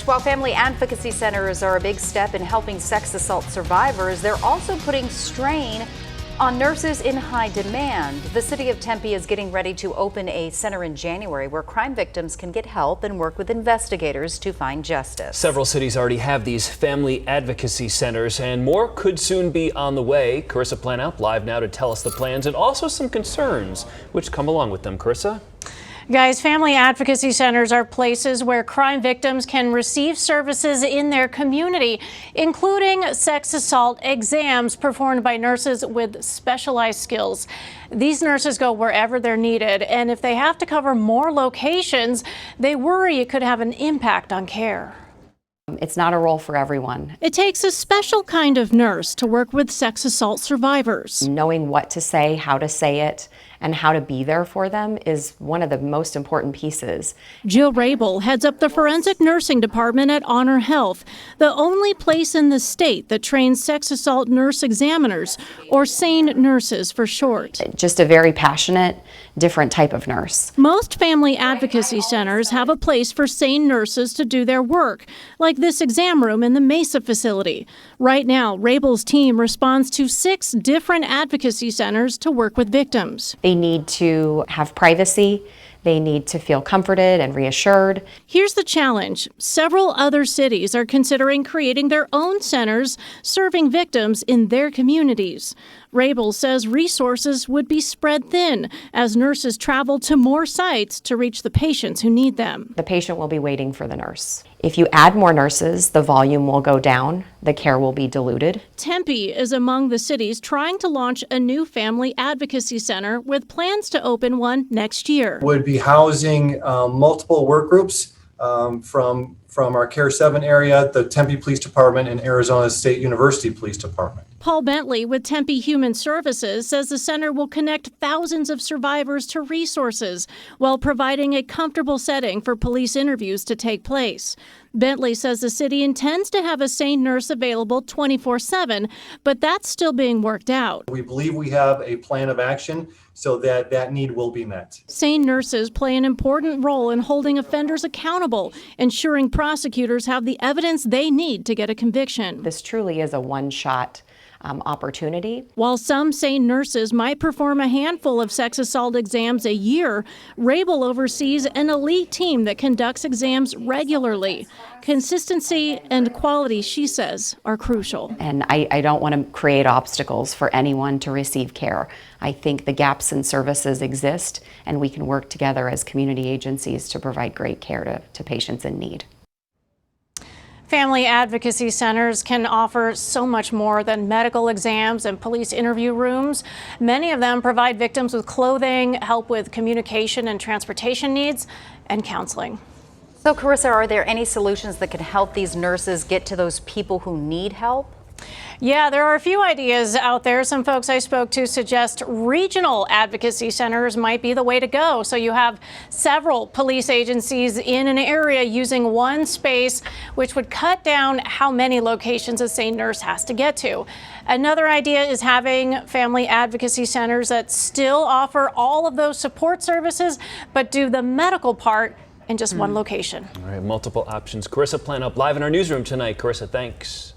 While family advocacy centers are a big step in helping sex assault survivors, they're also putting strain on nurses in high demand. The city of Tempe is getting ready to open a center in January where crime victims can get help and work with investigators to find justice. Several cities already have these family advocacy centers, and more could soon be on the way. Carissa Planup live now to tell us the plans and also some concerns which come along with them. Carissa? Guys, family advocacy centers are places where crime victims can receive services in their community, including sex assault exams performed by nurses with specialized skills. These nurses go wherever they're needed, and if they have to cover more locations, they worry it could have an impact on care. It's not a role for everyone. It takes a special kind of nurse to work with sex assault survivors. Knowing what to say, how to say it, and how to be there for them is one of the most important pieces. Jill Rabel heads up the forensic nursing department at Honor Health, the only place in the state that trains sex assault nurse examiners, or Sane nurses for short. Just a very passionate, different type of nurse. Most family advocacy centers have a place for Sane nurses to do their work, like this exam room in the Mesa facility. Right now, Rabel's team responds to 6 different advocacy centers to work with victims. They need to have privacy. They need to feel comforted and reassured. Here's the challenge. Several other cities are considering creating their own centers serving victims in their communities. Rabel says resources would be spread thin as nurses travel to more sites to reach the patients who need them. The patient will be waiting for the nurse. If you add more nurses, the volume will go down, the care will be diluted. Tempe is among the cities trying to launch a new family advocacy center with plans to open one next year. Would be housing multiple work groups from our Care 7 area, the Tempe Police Department, and Arizona State University Police Department. Paul Bentley with Tempe Human Services says the center will connect thousands of survivors to resources while providing a comfortable setting for police interviews to take place. Bentley says the city intends to have a Sane nurse available 24/7, but that's still being worked out. We believe we have a plan of action so that that need will be met. Sane nurses play an important role in holding offenders accountable, ensuring prosecutors have the evidence they need to get a conviction. This truly is a one-shot opportunity. While some Sane nurses might perform a handful of sex assault exams a year, Rabel oversees an elite team that conducts exams regularly. Consistency and quality, she says, are crucial. And I don't want to create obstacles for anyone to receive care. I think the gaps in services exist, and we can work together as community agencies to provide great care to patients in need. Family advocacy centers can offer so much more than medical exams and police interview rooms. Many of them provide victims with clothing, help with communication and transportation needs, and counseling. So, Carissa, are there any solutions that can help these nurses get to those people who need help? Yeah, there are a few ideas out there. Some folks I spoke to suggest regional advocacy centers might be the way to go. So you have several police agencies in an area using one space, which would cut down how many locations a Sane nurse has to get to. Another idea is having family advocacy centers that still offer all of those support services, but do the medical part in just one location. All right, multiple options. Carissa Planup live in our newsroom tonight. Carissa, thanks.